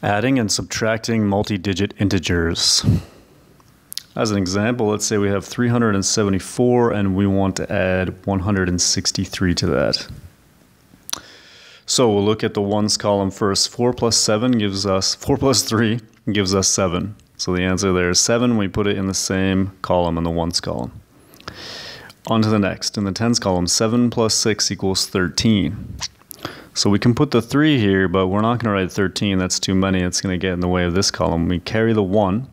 Adding and subtracting multi-digit integers. As an example, let's say we have 374 and we want to add 163 to that. So we'll look at the ones column first. 4 plus 3 gives us 7. So the answer there is 7. We put it in the same column in the ones column. On to the next. In the tens column, 7 plus 6 equals 13. So we can put the 3 here, but we're not going to write 13. That's too many. It's going to get in the way of this column. We carry the 1,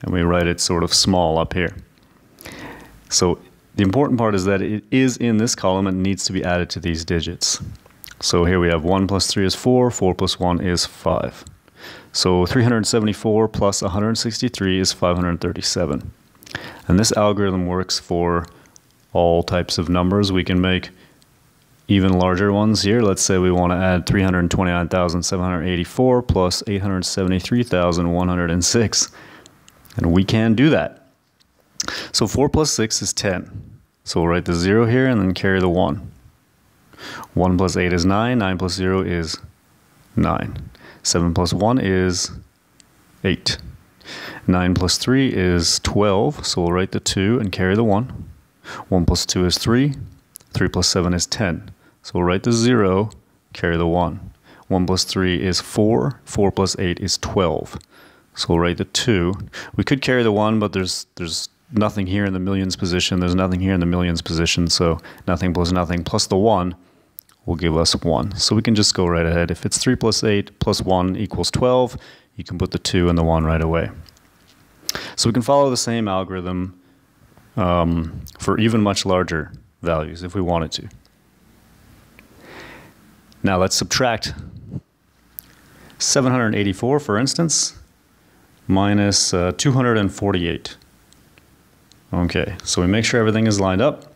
and we write it sort of small up here. So the important part is that it is in this column and needs to be added to these digits. So here we have 1 plus 3 is 4. 4 plus 1 is 5. So 374 plus 163 is 537. And this algorithm works for all types of numbers. We can make even larger ones here. Let's say we want to add 329,784 plus 873,106. And we can do that. So 4 plus 6 is 10. So we'll write the 0 here and then carry the 1. 1 plus 8 is 9. 9 plus 0 is 9. 7 plus 1 is 8. 9 plus 3 is 12. So we'll write the 2 and carry the 1. 1 plus 2 is 3. 3 plus 7 is 10. So we'll write the 0, carry the 1. 1 plus 3 is 4. 4 plus 8 is 12. So we'll write the 2. We could carry the 1, but there's nothing here in the millions position. There's nothing here in the millions position. So nothing plus the 1 will give us 1. So we can just go right ahead. If it's 3 plus 8 plus 1 equals 12, you can put the 2 and the 1 right away. So we can follow the same algorithm for even much larger values if we wanted to. Now let's subtract 784, for instance, minus 248. Okay, so we make sure everything is lined up.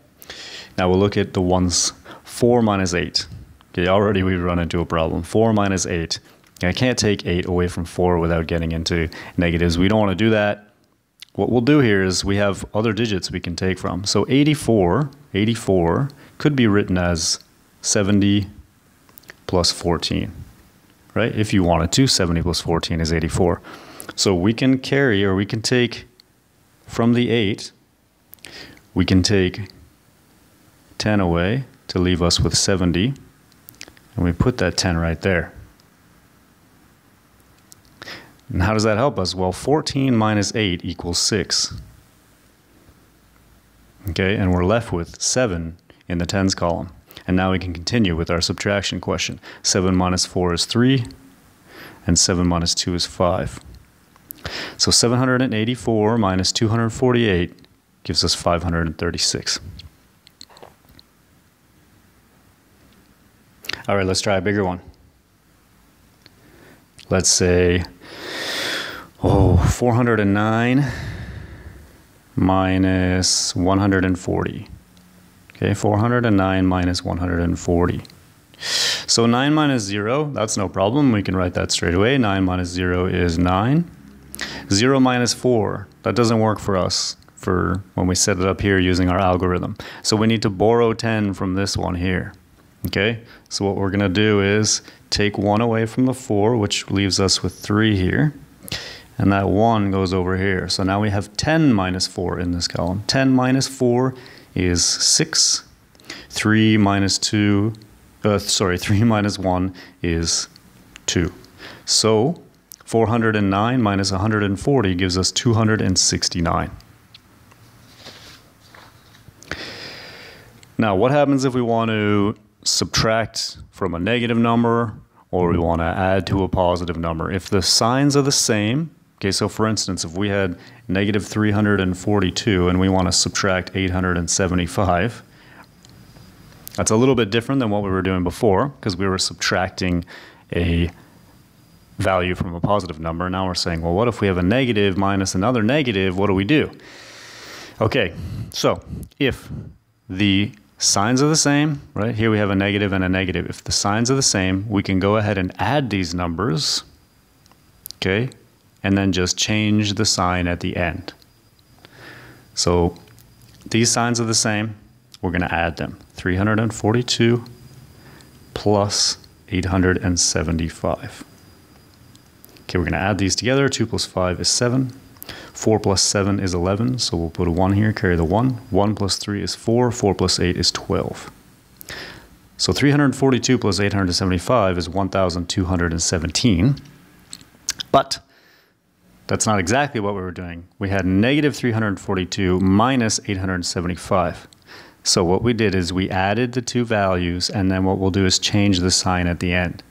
Now we'll look at the ones 4 minus 8. Okay, already we've run into a problem. 4 minus 8. I can't take 8 away from 4 without getting into negatives. We don't want to do that. What we'll do here is we have other digits we can take from. So 84 could be written as 70 plus 14, right? If you wanted to, 70 plus 14 is 84. So we can carry, or we can take from the 8, we can take 10 away to leave us with 70, and we put that 10 right there. And how does that help us? Well, 14 minus 8 equals 6. Okay, and we're left with 7 in the tens column. And now we can continue with our subtraction question. 7 minus 4 is 3, and 7 minus 2 is 5. So 784 minus 248 gives us 536. All right, let's try a bigger one. Let's say 409 minus 140. Okay, 409 minus 140. So 9 minus 0, that's no problem. We can write that straight away. 9 minus 0 is 9. 0 minus 4, that doesn't work for us for when we set it up here using our algorithm. So we need to borrow 10 from this one here. Okay, so what we're going to do is take 1 away from the 4, which leaves us with 3 here. And that 1 goes over here. So now we have 10 minus 4 in this column. 10 minus 4 is 6. 3 minus 1 is 2. So 409 minus 140 gives us 269. Now, what happens if we want to subtract from a negative number, or we want to add to a positive number? If the signs are the same, okay, so for instance, if we had negative 342 and we want to subtract 875, that's a little bit different than what we were doing before, because we were subtracting a value from a positive number. Now we're saying, well, what if we have a negative minus another negative? What do we do? Okay, so if the signs are the same, right? Here we have a negative and a negative. If the signs are the same, we can go ahead and add these numbers, okay? And then just change the sign at the end. So these signs are the same. We're going to add them. 342 plus 875. Okay, we're going to add these together. 2 plus 5 is 7. 4 plus 7 is 11, so we'll put a 1 here, carry the 1. 1 plus 3 is 4. 4 plus 8 is 12. So 342 plus 875 is 1,217. But that's not exactly what we were doing. We had negative 342 minus 875. So what we did is we added the two values, and then what we'll do is change the sign at the end.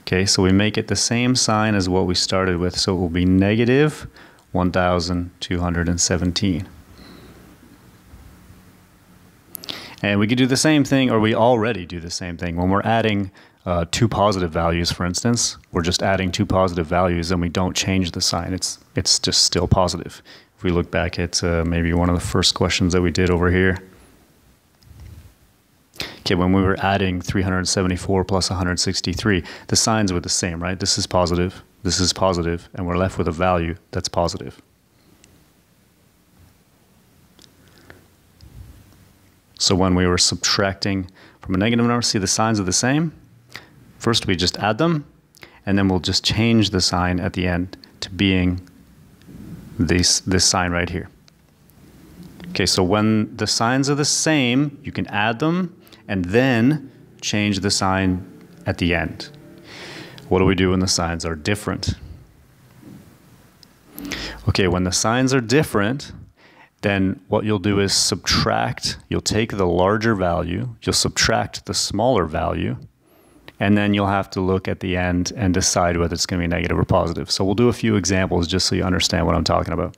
Okay, so we make it the same sign as what we started with, so it will be negative 1,217. And we could do the same thing, or we already do the same thing. When we're adding two positive values, for instance, we're just adding two positive values and we don't change the sign. It's just still positive. If we look back at maybe one of the first questions that we did over here. Okay, when we were adding 374 plus 163, the signs were the same, right? This is positive, and we're left with a value that's positive. So when we were subtracting from a negative number, see the signs are the same. First we just add them, and then we'll just change the sign at the end to being this sign right here. Okay, so when the signs are the same, you can add them and then change the sign at the end. What do we do when the signs are different? Okay, when the signs are different, then what you'll do is subtract. You'll take the larger value, you'll subtract the smaller value, and then you'll have to look at the end and decide whether it's going to be negative or positive. So we'll do a few examples just so you understand what I'm talking about.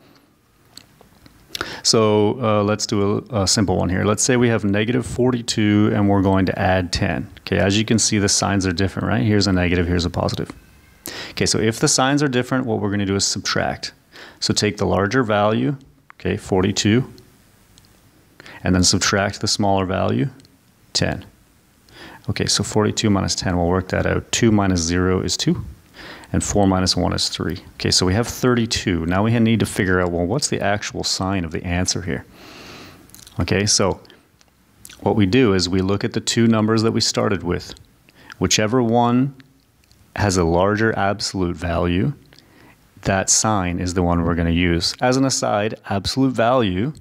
So let's do a simple one here. Let's say we have negative 42 and we're going to add 10. Okay, as you can see, the signs are different, right? Here's a negative, here's a positive. Okay, so if the signs are different, what we're going to do is subtract. So take the larger value, okay, 42, and then subtract the smaller value, 10. Okay, so 42 minus 10, we'll work that out. 2 minus 0 is 2, and 4 minus 1 is 3. Okay, so we have 32. Now we need to figure out, well, what's the actual sign of the answer here? Okay, so what we do is we look at the two numbers that we started with. Whichever one has a larger absolute value, that sign is the one we're going to use. As an aside, absolute value,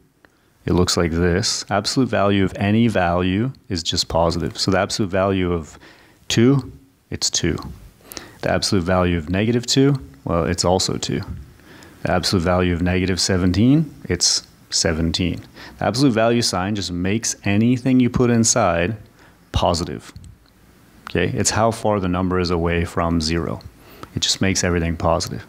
it looks like this. Absolute value of any value is just positive. So the absolute value of 2, it's 2. The absolute value of negative 2, well, it's also 2. The absolute value of negative 17, it's 17. The absolute value sign just makes anything you put inside positive. Okay, it's how far the number is away from 0. It just makes everything positive.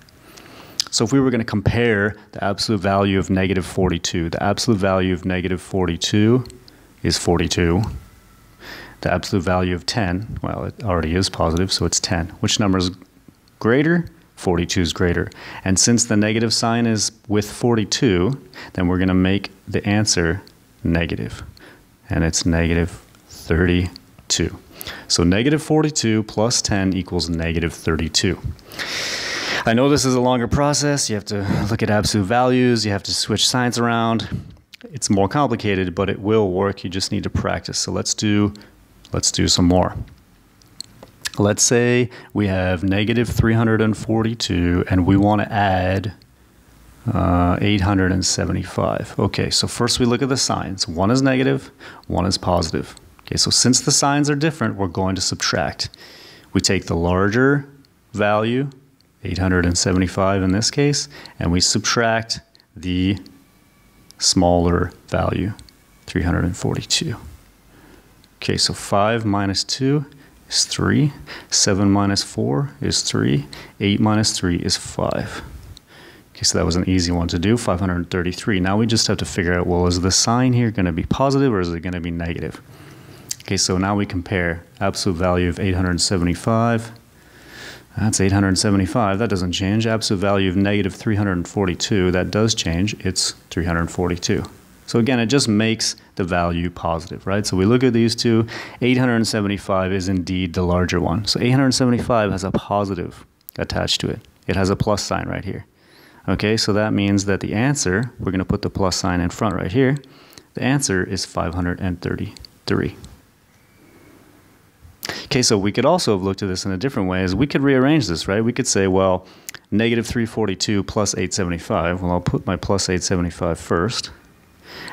So if we were going to compare the absolute value of negative 42, the absolute value of negative 42 is 42. The absolute value of 10, well, it already is positive, so it's 10. Which number is greater? 42 is greater. And since the negative sign is with 42, then we're going to make the answer negative. And it's negative 32. So negative 42 plus 10 equals negative 32. I know this is a longer process. You have to look at absolute values. You have to switch signs around. It's more complicated, but it will work. You just need to practice. So let's do some more. Let's say we have negative 342 and we want to add 875. Okay, so first we look at the signs. One is negative, one is positive. Okay, so since the signs are different, we're going to subtract. We take the larger value, 875 in this case, and we subtract the smaller value, 342. Okay, so 5 minus 2 is 3, 7 minus 4 is 3, 8 minus 3 is 5. Okay, so that was an easy one to do, 533. Now we just have to figure out, well, is the sign here going to be positive or is it going to be negative? Okay, so now we compare absolute value of 875. That's 875. That doesn't change. Absolute value of negative 342. That does change. It's 342. So again, it just makes the value positive, right? So we look at these two. 875 is indeed the larger one. So 875 has a positive attached to it. It has a plus sign right here. Okay, so that means that the answer, we're going to put the plus sign in front right here. The answer is 533. Okay, so we could also have looked at this in a different way, as we could rearrange this, right? We could say, well, negative 342 plus 875. Well, I'll put my plus 875 first,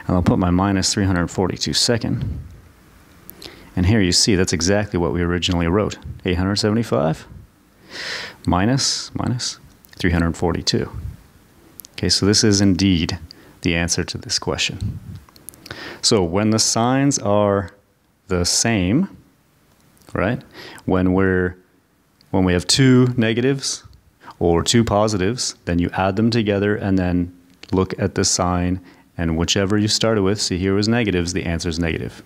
and I'll put my minus 342 second. And here you see that's exactly what we originally wrote. 875 minus 342. Okay, so this is indeed the answer to this question. So when the signs are the same, right? When we have two negatives or two positives, then you add them together and then look at the sign, and whichever you started with, see here was negatives, the answer is negative.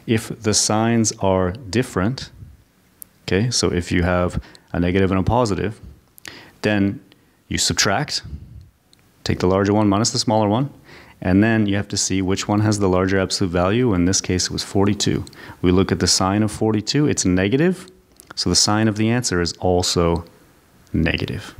If the signs are different, okay, so if you have a negative and a positive, then you subtract, take the larger one minus the smaller one, and then you have to see which one has the larger absolute value. In this case, it was 42. We look at the sign of 42, it's negative, so the sign of the answer is also negative.